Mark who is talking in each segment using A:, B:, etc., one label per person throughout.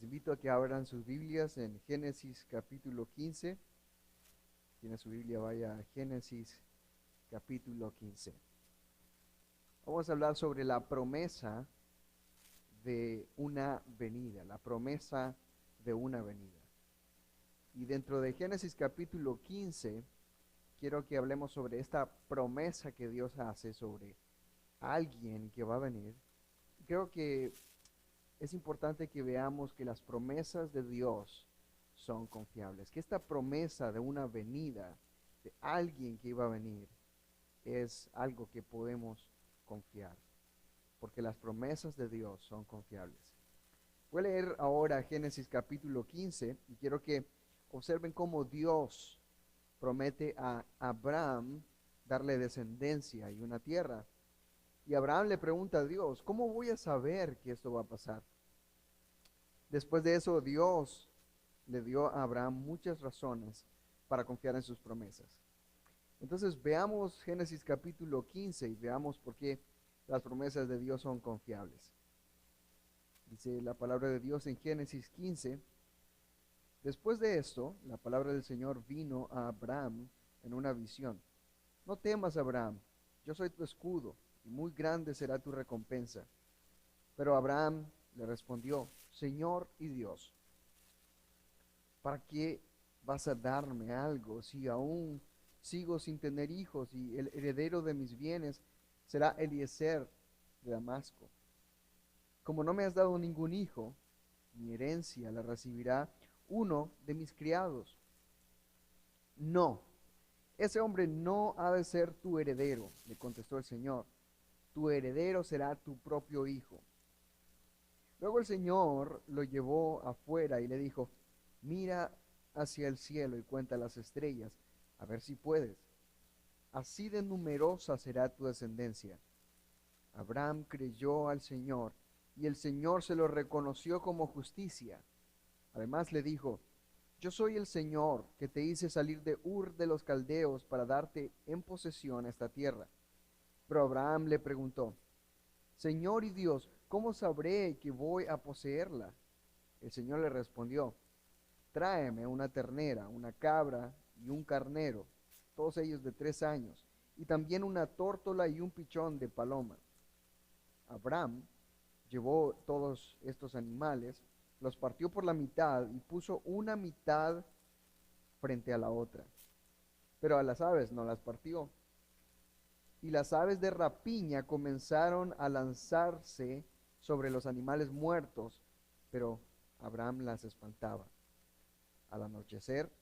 A: Les invito a que abran sus Biblias en Génesis capítulo 15. Tiene su Biblia, vaya a Génesis capítulo 15. Vamos a hablar sobre la promesa de una venida, la promesa de una venida. Y dentro de Génesis capítulo 15, quiero que hablemos sobre esta promesa que Dios hace sobre alguien que va a venir. Creo que es importante que veamos que las promesas de Dios son confiables, que esta promesa de una venida, de alguien que iba a venir, es algo que podemos confiar, porque las promesas de Dios son confiables. Voy a leer ahora Génesis capítulo 15 y quiero que observen cómo Dios promete a Abraham darle descendencia y una tierra. Y Abraham le pregunta a Dios, ¿cómo voy a saber que esto va a pasar? Después de eso, Dios le dio a Abraham muchas razones para confiar en sus promesas. Entonces veamos Génesis capítulo 15 y veamos por qué las promesas de Dios son confiables. Dice la palabra de Dios en Génesis 15. Después de esto, la palabra del Señor vino a Abraham en una visión. No temas, Abraham, yo soy tu escudo, y muy grande será tu recompensa. Pero Abraham le respondió, Señor y Dios, ¿para qué vas a darme algo si aún sigo sin tener hijos y el heredero de mis bienes será Eliezer de Damasco? Como no me has dado ningún hijo, mi herencia la recibirá uno de mis criados. No, ese hombre no ha de ser tu heredero, le contestó el Señor. Tu heredero será tu propio hijo. Luego el Señor lo llevó afuera y le dijo, mira hacia el cielo y cuenta las estrellas, a ver si puedes. Así de numerosa será tu descendencia. Abraham creyó al Señor y el Señor se lo reconoció como justicia. Además le dijo, yo soy el Señor que te hice salir de Ur de los Caldeos para darte en posesión esta tierra. Pero Abraham le preguntó, Señor y Dios, ¿cómo sabré que voy a poseerla? El Señor le respondió, tráeme una ternera, una cabra y un carnero, todos ellos de 3 años, y también una tórtola y un pichón de paloma. Abraham llevó todos estos animales, los partió por la mitad y puso una mitad frente a la otra. Pero a las aves no las partió. Y las aves de rapiña comenzaron a lanzarse sobre los animales muertos, pero Abraham las espantaba. Al anochecer,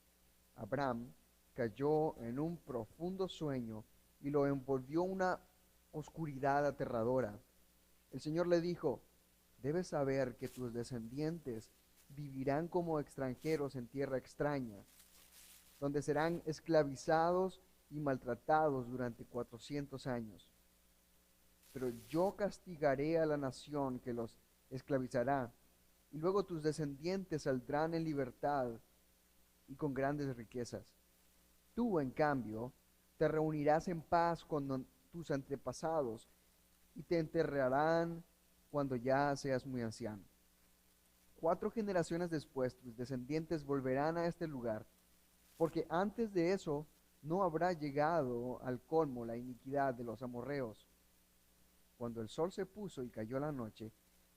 A: Abraham cayó en un profundo sueño y lo envolvió una oscuridad aterradora. El Señor le dijo, debes saber que tus descendientes vivirán como extranjeros en tierra extraña, donde serán esclavizados y maltratados durante 400 años. Pero yo castigaré a la nación que los esclavizará, y luego tus descendientes saldrán en libertad y con grandes riquezas. Tú, en cambio, te reunirás en paz con tus antepasados y te enterrarán cuando ya seas muy anciano. 4 generaciones después, tus descendientes volverán a este lugar, porque antes de eso no habrá llegado al colmo la iniquidad de los amorreos. Cuando el sol se puso y cayó la noche,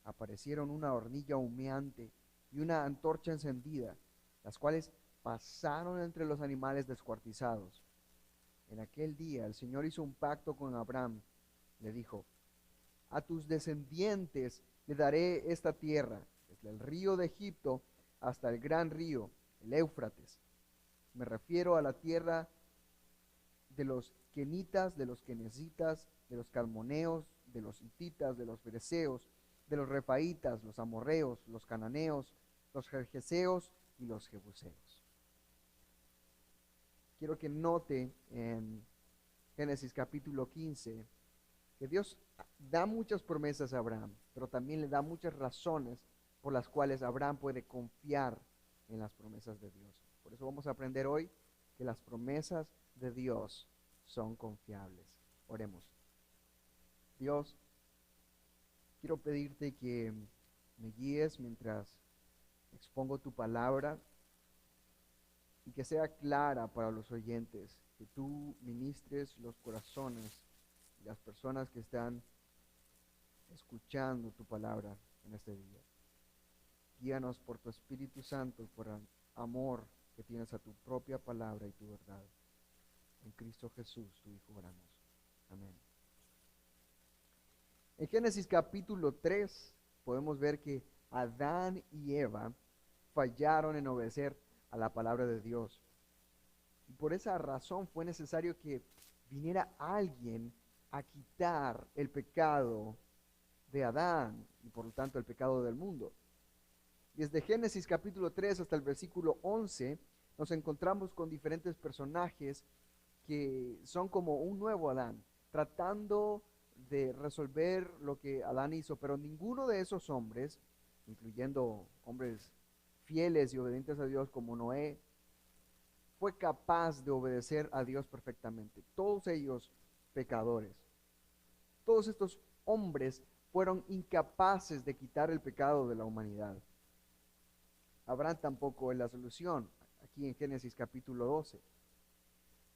A: aparecieron una hornilla humeante y una antorcha encendida, las cuales pasaron entre los animales descuartizados. En aquel día el Señor hizo un pacto con Abraham. Le dijo, a tus descendientes le daré esta tierra, desde el río de Egipto hasta el gran río, el Éufrates. Me refiero a la tierra de los quenitas, de los quenesitas, de los calmoneos, de los hititas, de los fereceos, de los refaitas, los amorreos, los cananeos, los jerjeseos y los jebuseos. Quiero que note en Génesis capítulo 15 que Dios da muchas promesas a Abraham, pero también le da muchas razones por las cuales Abraham puede confiar en las promesas de Dios. Por eso vamos a aprender hoy que las promesas de Dios son confiables. Oremos. Dios, quiero pedirte que me guíes mientras expongo tu palabra y que sea clara para los oyentes, que tú ministres los corazones de las personas que están escuchando tu palabra en este día. Guíanos por tu Espíritu Santo, por el amor que tienes a tu propia palabra y tu verdad. En Cristo Jesús, tu Hijo, oramos. Amén. En Génesis capítulo 3 podemos ver que Adán y Eva fallaron en obedecer a la palabra de Dios. Y por esa razón fue necesario que viniera alguien a quitar el pecado de Adán y por lo tanto el pecado del mundo. Desde Génesis capítulo 3 hasta el versículo 11 nos encontramos con diferentes personajes que son como un nuevo Adán, tratando de resolver lo que Adán hizo, pero ninguno de esos hombres, incluyendo hombres fieles y obedientes a Dios como Noé, fue capaz de obedecer a Dios perfectamente. Todos ellos pecadores. Todos estos hombres fueron incapaces de quitar el pecado de la humanidad. Abraham tampoco es la solución, aquí en Génesis capítulo 12.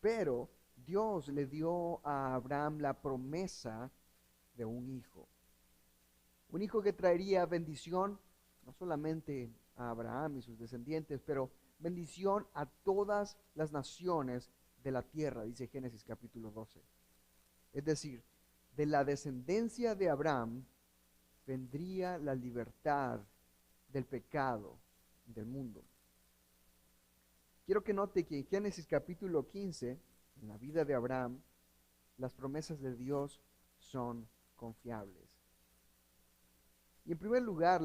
A: Pero Dios le dio a Abraham la promesa de un hijo que traería bendición no solamente a Abraham y sus descendientes, pero bendición a todas las naciones de la tierra, dice Génesis capítulo 12. Es decir, de la descendencia de Abraham vendría la libertad del pecado del mundo. Quiero que note que en Génesis capítulo 15, en la vida de Abraham, las promesas de Dios son confiables. Y en primer lugar,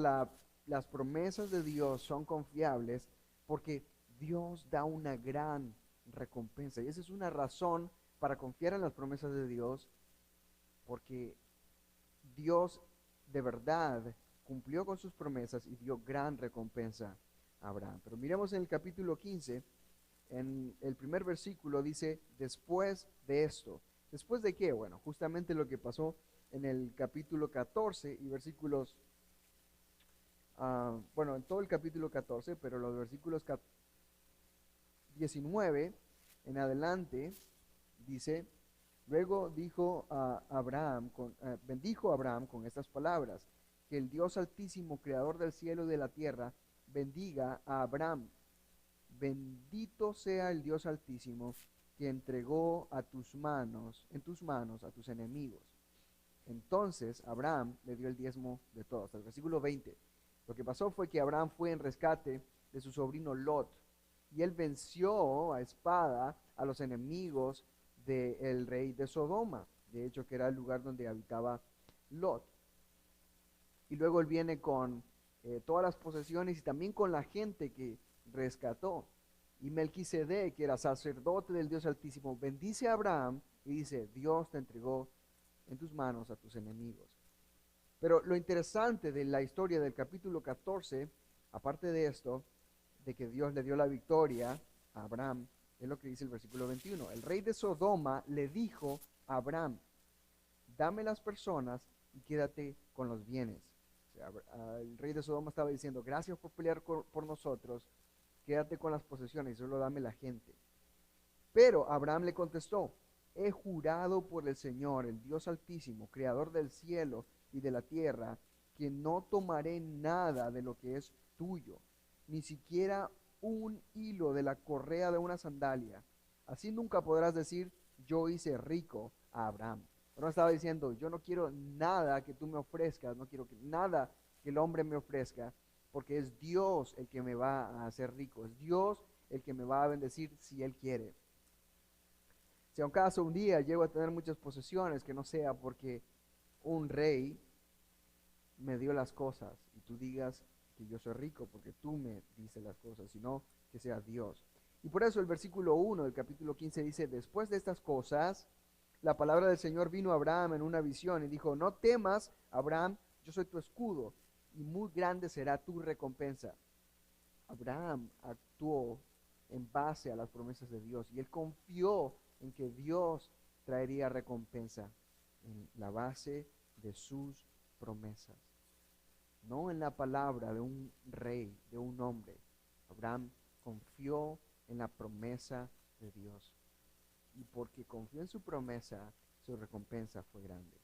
A: las promesas de Dios son confiables porque Dios da una gran recompensa. Y esa es una razón para confiar en las promesas de Dios, porque Dios de verdad cumplió con sus promesas y dio gran recompensa a Abraham. Pero miremos en el capítulo 15, en el primer versículo dice, después de esto. ¿Después de qué? Bueno, justamente lo que pasó en el capítulo 14 y versículos, bueno, en todo el capítulo 14, pero los versículos 19 en adelante dice, luego dijo a Abraham, bendijo a Abraham con estas palabras, que el Dios Altísimo, creador del cielo y de la tierra, bendiga a Abraham. Bendito sea el Dios Altísimo que entregó en tus manos a tus enemigos. Entonces Abraham le dio el diezmo de todos. El versículo 20. Lo que pasó fue que Abraham fue en rescate de su sobrino Lot y él venció a espada a los enemigos del rey de Sodoma, de hecho que era el lugar donde habitaba Lot. Y luego él viene con todas las posesiones y también con la gente que rescató. Y Melquisedec, que era sacerdote del Dios Altísimo, bendice a Abraham y dice, Dios te entregó en tus manos a tus enemigos. Pero lo interesante de la historia del capítulo 14, aparte de esto, de que Dios le dio la victoria a Abraham, es lo que dice el versículo 21. El rey de Sodoma le dijo a Abraham, dame las personas y quédate con los bienes. O sea, el rey de Sodoma estaba diciendo, gracias por pelear por nosotros, quédate con las posesiones y solo dame la gente. Pero Abraham le contestó, he jurado por el Señor, el Dios Altísimo, creador del cielo y de la tierra, que no tomaré nada de lo que es tuyo, ni siquiera un hilo de la correa de una sandalia. Así nunca podrás decir, yo hice rico a Abraham. Pero no estaba diciendo, yo no quiero nada que tú me ofrezcas, no quiero nada que el hombre me ofrezca, porque es Dios el que me va a hacer rico, es Dios el que me va a bendecir si Él quiere. Si acaso un día llego a tener muchas posesiones, que no sea porque un rey me dio las cosas y tú digas que yo soy rico porque tú me dices las cosas, sino que sea Dios. Y por eso el versículo 1 del capítulo 15 dice, después de estas cosas, la palabra del Señor vino a Abraham en una visión y dijo, no temas, Abraham, yo soy tu escudo y muy grande será tu recompensa. Abraham actuó en base a las promesas de Dios y él confió en que Dios traería recompensa en la base de sus promesas. no en la palabra de un rey, de un hombre. Abraham confió en la promesa de Dios. Y porque confió en su promesa, su recompensa fue grande.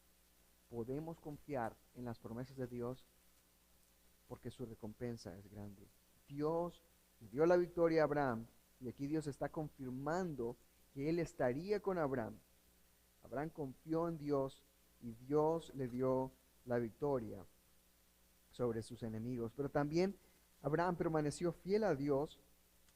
A: Podemos confiar en las promesas de Dios porque su recompensa es grande. Dios le dio la victoria a Abraham y aquí Dios está confirmando que él estaría con Abraham. Abraham confió en Dios y Dios le dio la victoria sobre sus enemigos. Pero también Abraham permaneció fiel a Dios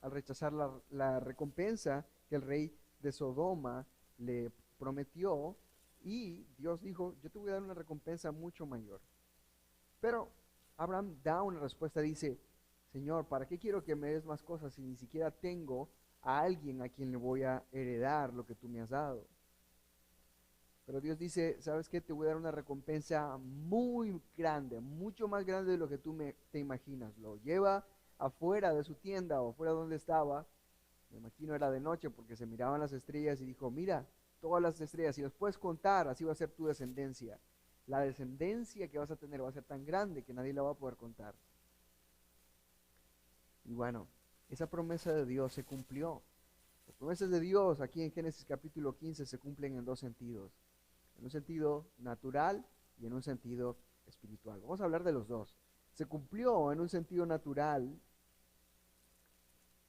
A: al rechazar la recompensa que el rey de Sodoma le prometió, y Dios dijo, yo te voy a dar una recompensa mucho mayor. Pero Abraham da una respuesta, dice, Señor, ¿para qué quiero que me des más cosas si ni siquiera tengo a alguien a quien le voy a heredar lo que tú me has dado? Pero Dios dice, ¿sabes qué? Te voy a dar una recompensa muy grande, mucho más grande de lo que tú te imaginas. Lo lleva afuera de su tienda o afuera donde estaba. Me imagino era de noche porque se miraban las estrellas y dijo, mira, todas las estrellas, si las puedes contar, así va a ser tu descendencia. La descendencia que vas a tener va a ser tan grande que nadie la va a poder contar. Y bueno, esa promesa de Dios se cumplió. Las promesas de Dios aquí en Génesis capítulo 15 se cumplen en dos sentidos. En un sentido natural y en un sentido espiritual. Vamos a hablar de los dos. Se cumplió en un sentido natural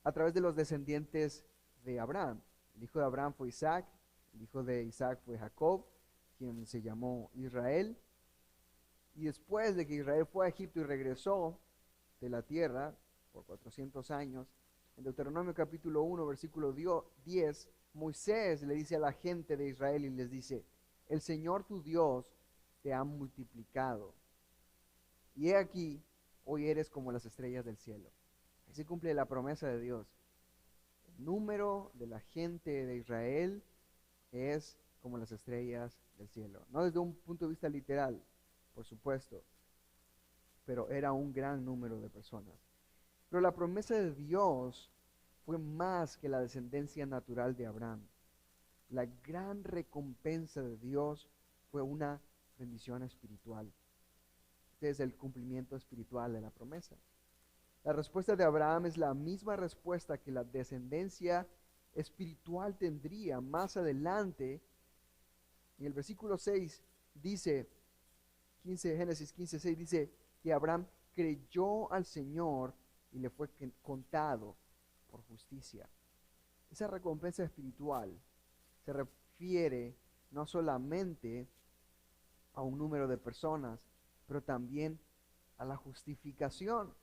A: a través de los descendientes de Abraham. El hijo de Abraham fue Isaac, el hijo de Isaac fue Jacob, quien se llamó Israel. Y después de que Israel fue a Egipto y regresó de la tierra por 400 años, en Deuteronomio capítulo 1, versículo 10, Moisés le dice a la gente de Israel y les dice, el Señor tu Dios te ha multiplicado. Y he aquí, hoy eres como las estrellas del cielo. Así cumple la promesa de Dios. El número de la gente de Israel es como las estrellas del cielo. No desde un punto de vista literal, por supuesto, pero era un gran número de personas. Pero la promesa de Dios fue más que la descendencia natural de Abraham. La gran recompensa de Dios fue una bendición espiritual. Este es el cumplimiento espiritual de la promesa. La respuesta de Abraham es la misma respuesta que la descendencia espiritual tendría más adelante. En el versículo 6 dice, Génesis 15:6 dice que Abraham creyó al Señor y le fue contado por justicia. Esa recompensa espiritual se refiere no solamente a un número de personas, pero también a la justificación.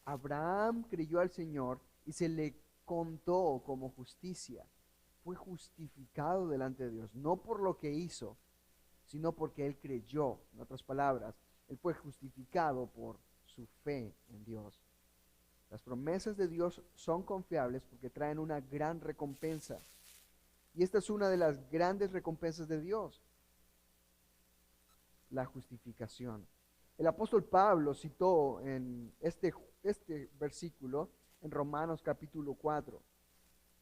A: Abraham creyó al Señor y se le contó como justicia. Fue justificado delante de Dios, no por lo que hizo, sino porque él creyó. En otras palabras, él fue justificado por su fe en Dios. Las promesas de Dios son confiables porque traen una gran recompensa. Y esta es una de las grandes recompensas de Dios, la justificación. El apóstol Pablo citó en este versículo en Romanos capítulo 4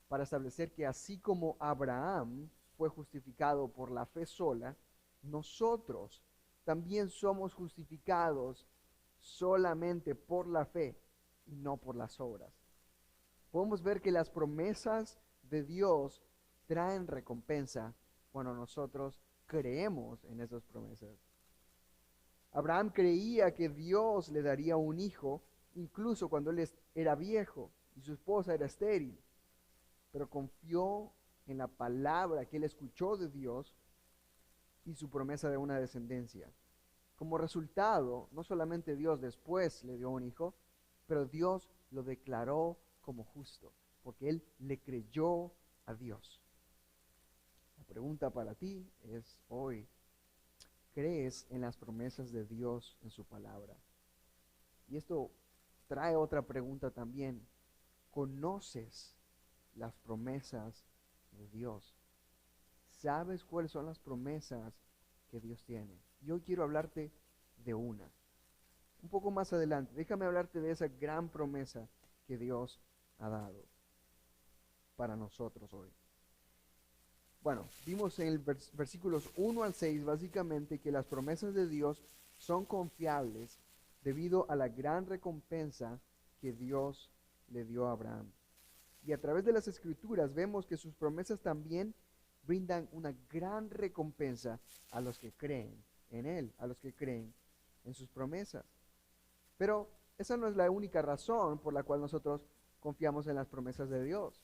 A: para establecer que así como Abraham fue justificado por la fe sola, nosotros también somos justificados solamente por la fe y no por las obras. Podemos ver que las promesas de Dios traen recompensa cuando nosotros creemos en esas promesas. Abraham creía que Dios le daría un hijo incluso cuando él era viejo y su esposa era estéril, pero confió en la palabra que él escuchó de Dios y su promesa de una descendencia. Como resultado, no solamente Dios después le dio un hijo, pero Dios lo declaró como justo, porque él le creyó a Dios. La pregunta para ti es hoy, ¿crees en las promesas de Dios en su palabra? Y esto trae otra pregunta también. ¿Conoces las promesas de Dios? ¿Sabes cuáles son las promesas que Dios tiene? Yo quiero hablarte de una. Un poco más adelante, déjame hablarte de esa gran promesa que Dios ha dado para nosotros hoy. Bueno, vimos en el versículos 1 al 6 básicamente que las promesas de Dios son confiables debido a la gran recompensa que Dios le dio a Abraham. Y a través de las Escrituras vemos que sus promesas también brindan una gran recompensa a los que creen en Él, a los que creen en sus promesas. Pero esa no es la única razón por la cual nosotros confiamos en las promesas de Dios.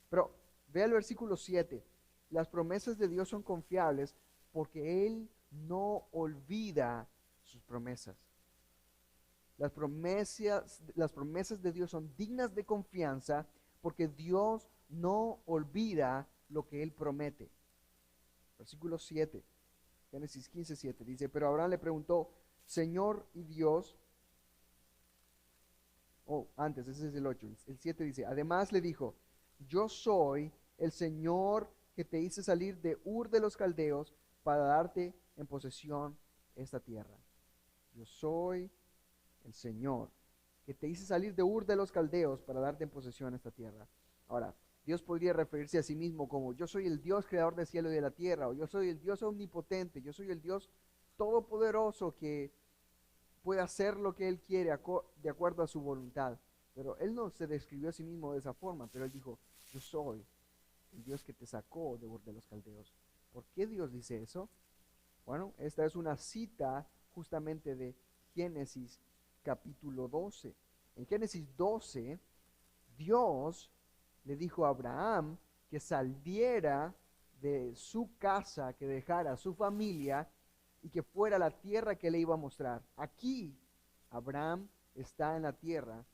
A: Pero vea el versículo 7. Las promesas de Dios son confiables porque Él no olvida sus promesas. Las promesas de Dios son dignas de confianza porque Dios no olvida lo que Él promete. Versículo 7, Génesis 15:7 dice, pero Abraham le preguntó, Señor y Dios, antes, ese es el 8, el 7 dice, además le dijo, yo soy el Señor que te hice salir de Ur de los Caldeos para darte en posesión esta tierra. Yo soy el Señor que te hice salir de Ur de los Caldeos para darte en posesión esta tierra. Ahora, Dios podría referirse a sí mismo como yo soy el Dios creador del cielo y de la tierra, o yo soy el Dios omnipotente, yo soy el Dios todopoderoso que puede hacer lo que Él quiere de acuerdo a su voluntad. Pero Él no se describió a sí mismo de esa forma, pero Él dijo, yo soy el Dios que te sacó de Ur de los Caldeos. ¿Por qué Dios dice eso? Bueno, esta es una cita justamente de Génesis capítulo 12. En Génesis 12, Dios le dijo a Abraham que saliera de su casa, que dejara su familia y que fuera a la tierra que le iba a mostrar. Aquí Abraham está en la tierra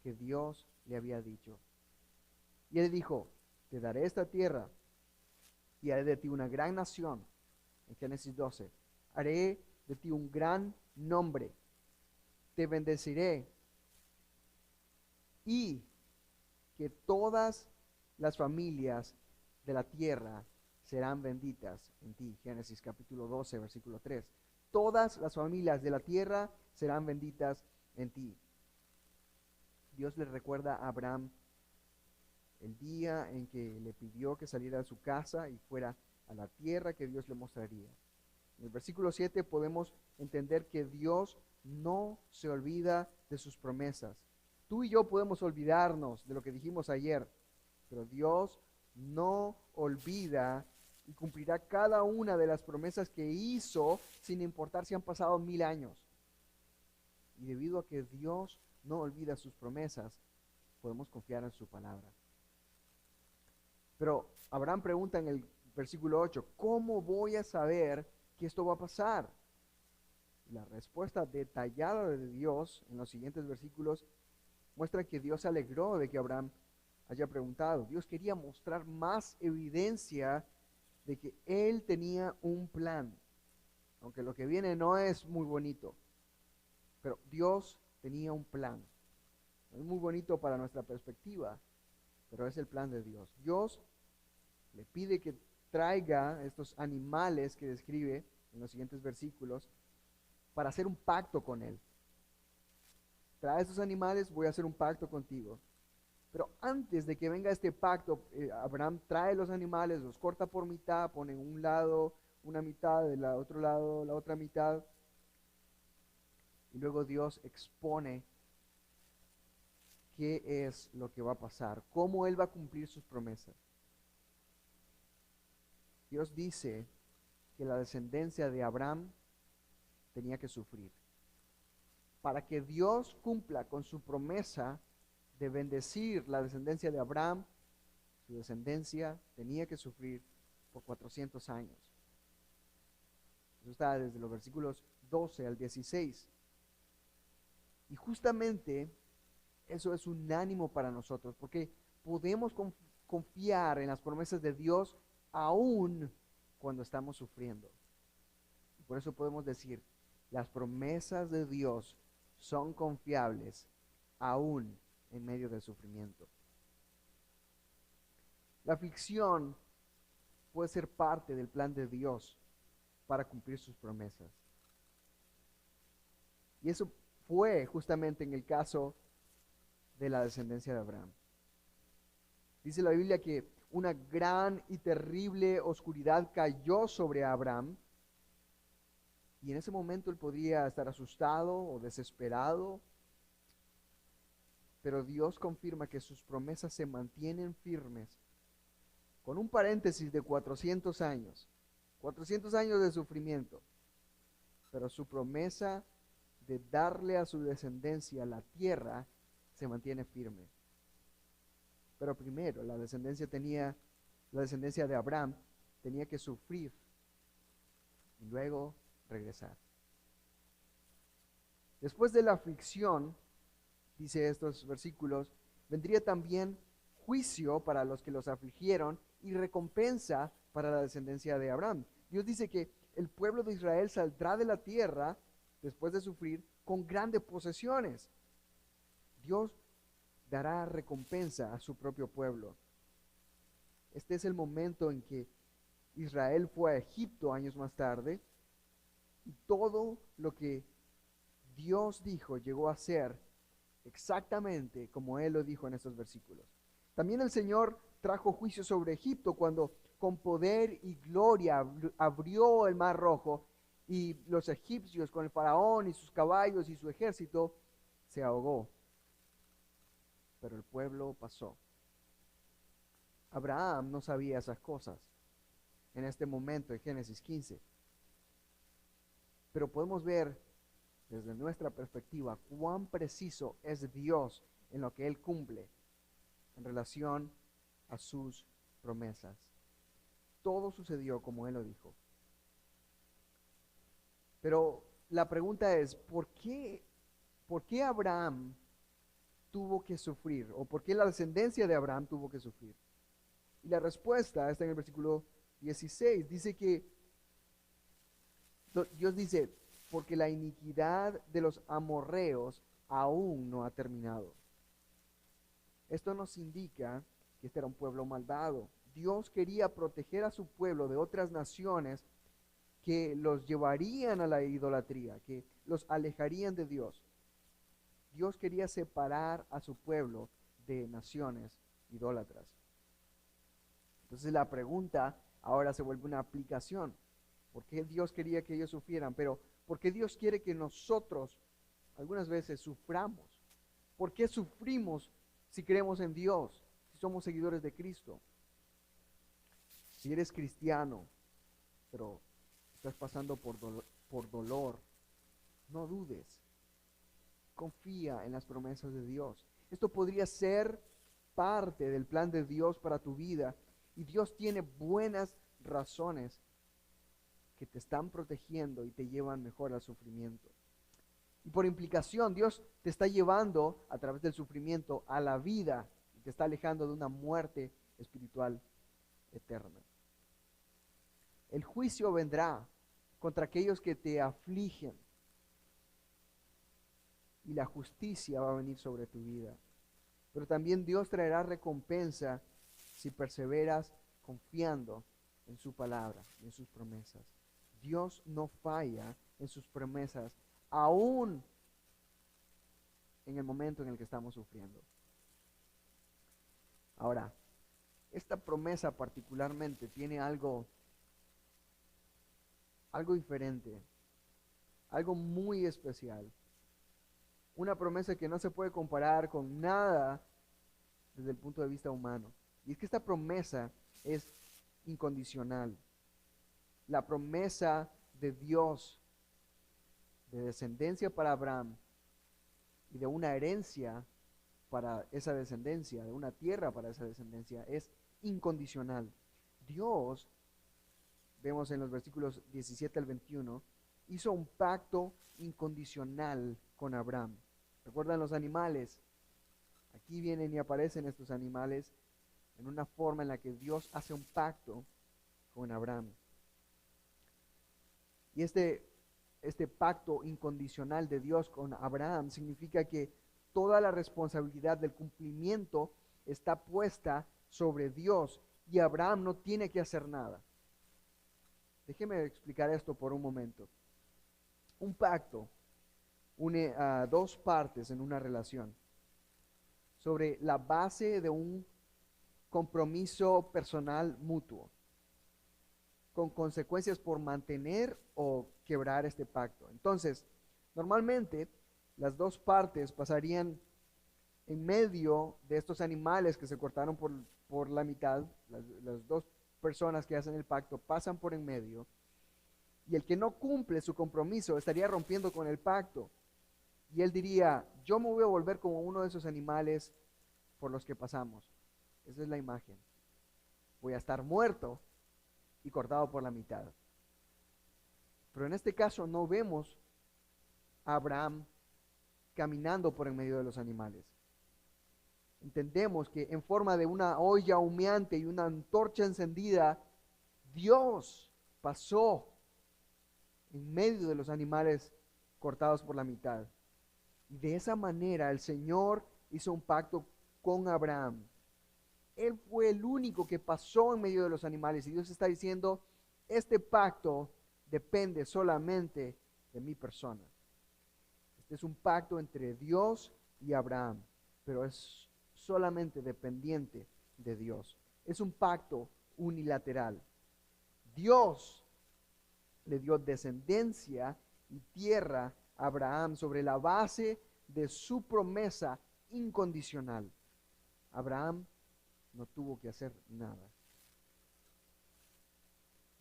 A: que Dios le había dicho. Y él dijo, te daré esta tierra y haré de ti una gran nación. En Génesis 12, haré de ti un gran nombre, te bendeciré y que todas las familias de la tierra serán benditas en ti. Génesis capítulo 12, versículo 3. Todas las familias de la tierra serán benditas en ti. Dios le recuerda a Abraham el día en que le pidió que saliera de su casa y fuera a la tierra que Dios le mostraría. En el versículo 7 podemos entender que Dios no se olvida de sus promesas. Tú y yo podemos olvidarnos de lo que dijimos ayer, pero Dios no olvida y cumplirá cada una de las promesas que hizo sin importar si han pasado 1000 años. Y debido a que Dios no olvida sus promesas, podemos confiar en su palabra. Pero Abraham pregunta en el versículo 8, ¿cómo voy a saber que esto va a pasar? La respuesta detallada de Dios en los siguientes versículos muestra que Dios se alegró de que Abraham haya preguntado. Dios quería mostrar más evidencia de que él tenía un plan, aunque lo que viene no es muy bonito, pero Dios tenía un plan. No es muy bonito para nuestra perspectiva, pero es el plan de Dios. Dios le pide que traiga estos animales que describe en los siguientes versículos para hacer un pacto con él. Trae estos animales, voy a hacer un pacto contigo. Pero antes de que venga este pacto, Abraham trae los animales, los corta por mitad, pone en un lado una mitad, del otro lado la otra mitad. Y luego Dios expone qué es lo que va a pasar, cómo Él va a cumplir sus promesas. Dios dice que la descendencia de Abraham tenía que sufrir. Para que Dios cumpla con su promesa de bendecir la descendencia de Abraham, su descendencia tenía que sufrir por 400 años. Eso está desde los versículos 12 al 16. Y justamente eso es un ánimo para nosotros, porque podemos confiar en las promesas de Dios aún cuando estamos sufriendo. Por eso podemos decir, las promesas de Dios son confiables aún en medio del sufrimiento. La aflicción puede ser parte del plan de Dios para cumplir sus promesas. Y eso fue justamente en el caso de la descendencia de Abraham. Dice la Biblia que una gran y terrible oscuridad cayó sobre Abraham Y en ese momento él podría estar asustado o desesperado, pero Dios confirma que sus promesas se mantienen firmes, con un paréntesis de 400 años de sufrimiento, pero su promesa de darle a su descendencia la tierra se mantiene firme. Pero primero, la descendencia de Abraham tenía que sufrir y luego regresar. Después de la aflicción, dice estos versículos, vendría también juicio para los que los afligieron y recompensa para la descendencia de Abraham. Dios dice que el pueblo de Israel saldrá de la tierra después de sufrir con grandes posesiones. Dios dará recompensa a su propio pueblo. Este es el momento en que Israel fue a Egipto años más tarde y todo lo que Dios dijo llegó a ser exactamente como Él lo dijo en estos versículos. También el Señor trajo juicio sobre Egipto cuando con poder y gloria abrió el mar rojo y los egipcios con el faraón y sus caballos y su ejército se ahogó. Pero el pueblo pasó. Abraham no sabía esas cosas en este momento en Génesis 15. Pero podemos ver desde nuestra perspectiva cuán preciso es Dios en lo que Él cumple en relación a sus promesas. Todo sucedió como Él lo dijo. Pero la pregunta es, ¿por qué Abraham tuvo que sufrir? ¿O por qué la descendencia de Abraham tuvo que sufrir? Y la respuesta está en el versículo 16. Dice que Dios dice, porque la iniquidad de los amorreos aún no ha terminado. Esto nos indica que este era un pueblo malvado. Dios quería proteger a su pueblo de otras naciones que los llevarían a la idolatría, que los alejarían de Dios. Dios quería separar a su pueblo de naciones idólatras. Entonces la pregunta ahora se vuelve una aplicación. ¿Por qué Dios quería que ellos sufrieran? Pero ¿por qué Dios quiere que nosotros algunas veces suframos? ¿Por qué sufrimos si creemos en Dios, si somos seguidores de Cristo? Si eres cristiano, pero estás pasando por dolor, no dudes. Confía en las promesas de Dios. Esto podría ser parte del plan de Dios para tu vida. Y Dios tiene buenas razones que te están protegiendo y te llevan mejor al sufrimiento. Y por implicación, Dios te está llevando a través del sufrimiento a la vida y te está alejando de una muerte espiritual eterna. El juicio vendrá contra aquellos que te afligen y la justicia va a venir sobre tu vida. Pero también Dios traerá recompensa si perseveras confiando en su palabra, en sus promesas. Dios no falla en sus promesas, aún en el momento en el que estamos sufriendo. Ahora, esta promesa particularmente tiene algo diferente, algo muy especial. Una promesa que no se puede comparar con nada desde el punto de vista humano. Y es que esta promesa es incondicional. La promesa de Dios de descendencia para Abraham y de una herencia para esa descendencia, de una tierra para esa descendencia, es incondicional. Dios, vemos en los versículos 17 al 21, hizo un pacto incondicional con Abraham. ¿Recuerdan los animales? Aquí vienen y aparecen estos animales en una forma en la que Dios hace un pacto con Abraham. Y este pacto incondicional de Dios con Abraham significa que toda la responsabilidad del cumplimiento está puesta sobre Dios y Abraham no tiene que hacer nada. Déjeme explicar esto por un momento. Un pacto une a dos partes en una relación sobre la base de un compromiso personal mutuo. con consecuencias por mantener o quebrar este pacto. Entonces, normalmente las dos partes pasarían en medio de estos animales que se cortaron por la mitad. Las dos personas que hacen el pacto pasan por en medio, y el que no cumple su compromiso estaría rompiendo con el pacto. Y él diría, yo me voy a volver como uno de esos animales por los que pasamos. Esa es la imagen. Voy a estar muerto y cortado por la mitad. Pero en este caso no vemos a Abraham caminando por en medio de los animales. Entendemos que en forma de una olla humeante y una antorcha encendida, Dios pasó en medio de los animales cortados por la mitad. Y de esa manera el Señor hizo un pacto con Abraham. Él fue el único que pasó en medio de los animales. Y Dios está diciendo, este pacto depende solamente de mi persona. Este es un pacto entre Dios y Abraham, pero es solamente dependiente de Dios. Es un pacto unilateral. Dios le dio descendencia y tierra a Abraham sobre la base de su promesa incondicional. Abraham no tuvo que hacer nada.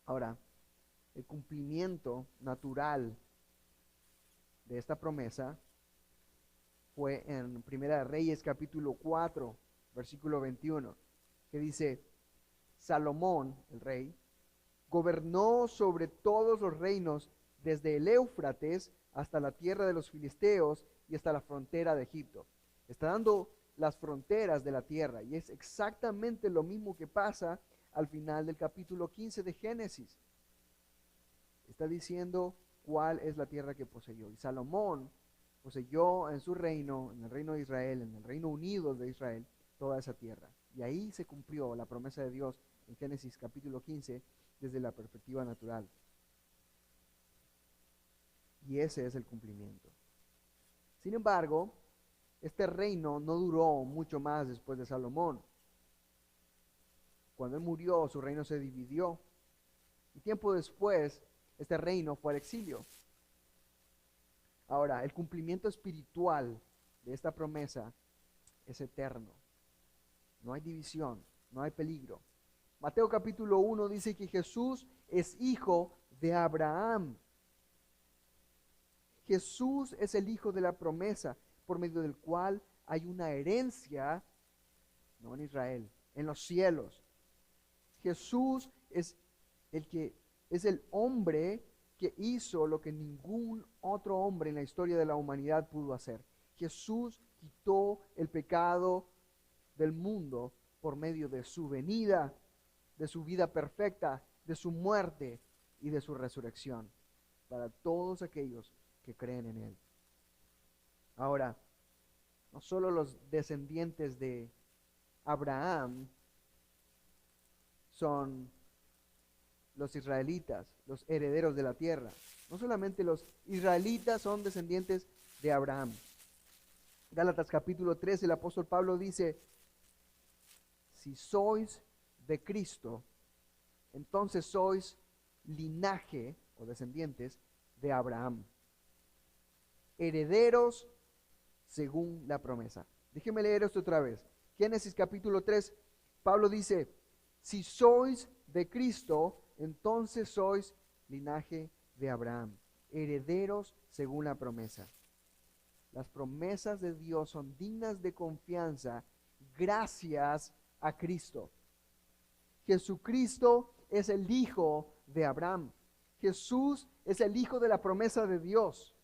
A: Ahora, el cumplimiento natural de esta promesa fue en Primera de Reyes capítulo 4, versículo 21, que dice, Salomón, el rey, gobernó sobre todos los reinos desde el Éufrates hasta la tierra de los filisteos y hasta la frontera de Egipto. Está dando las fronteras de la tierra, y es exactamente lo mismo que pasa al final del capítulo 15 de Génesis. Está diciendo cuál es la tierra que poseyó. Y Salomón poseyó en su reino, en el reino de Israel, en el reino unido de Israel, toda esa tierra. Y ahí se cumplió la promesa de Dios en Génesis capítulo 15 desde la perspectiva natural. Y ese es el cumplimiento. Sin embargo, este reino no duró mucho más después de Salomón. Cuando él murió, su reino se dividió. Y tiempo después, este reino fue al exilio. Ahora, el cumplimiento espiritual de esta promesa es eterno. No hay división, no hay peligro. Mateo capítulo 1 dice que Jesús es hijo de Abraham. Jesús es el hijo de la promesa, por medio del cual hay una herencia, no en Israel, en los cielos. Jesús es el hombre que hizo lo que ningún otro hombre en la historia de la humanidad pudo hacer. Jesús quitó el pecado del mundo por medio de su venida, de su vida perfecta, de su muerte y de su resurrección, para todos aquellos que creen en él. Ahora, no solo los descendientes de Abraham son los israelitas, los herederos de la tierra. No solamente los israelitas son descendientes de Abraham. Gálatas capítulo 3, el apóstol Pablo dice, si sois de Cristo, entonces sois linaje o descendientes de Abraham, herederos según la promesa. Déjeme leer esto otra vez. Génesis capítulo 3, Pablo dice, si sois de Cristo, entonces sois linaje de Abraham, herederos según la promesa. Las promesas de Dios son dignas de confianza gracias a Cristo. Jesucristo es el hijo de Abraham. Jesús es el hijo de la promesa de Dios.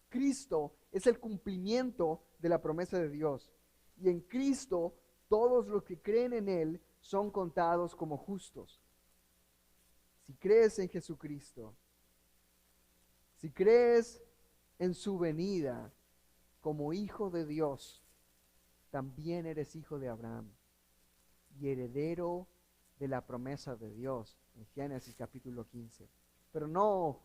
A: Cristo es el cumplimiento de la promesa de Dios. Y en Cristo todos los que creen en Él son contados como justos. Si crees en Jesucristo, si crees en su venida como hijo de Dios, también eres hijo de Abraham y heredero de la promesa de Dios en Génesis capítulo 15. Pero no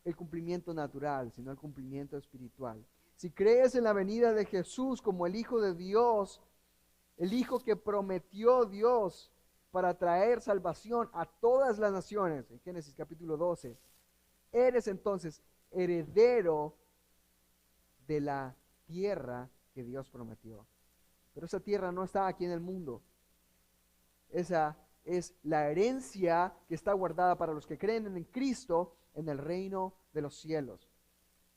A: el cumplimiento natural, sino el cumplimiento espiritual. Si crees en la venida de Jesús como el Hijo de Dios, el Hijo que prometió Dios para traer salvación a todas las naciones, en Génesis capítulo 12, eres entonces heredero de la tierra que Dios prometió. Pero esa tierra no está aquí en el mundo. Esa es la herencia que está guardada para los que creen en Cristo en el reino de los cielos.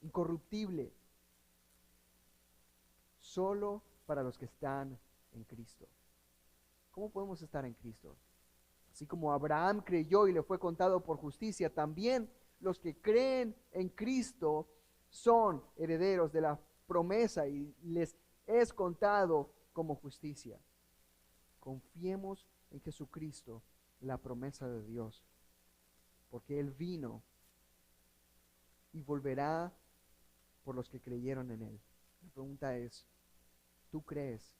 A: Incorruptible. Solo para los que están en Cristo. ¿Cómo podemos estar en Cristo? Así como Abraham creyó y le fue contado por justicia, también los que creen en Cristo son herederos de la promesa y les es contado como justicia. Confiemos en Jesucristo, la promesa de Dios, porque Él vino y volverá por los que creyeron en Él. La pregunta es, ¿tú crees?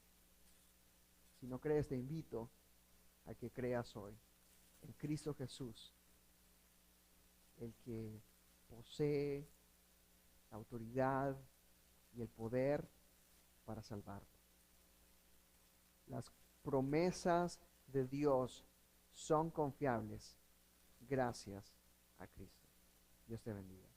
A: Si no crees, te invito a que creas hoy en Cristo Jesús, el que posee la autoridad y el poder para salvarte. Las promesas de Dios son confiables gracias a Cristo. Dios te bendiga.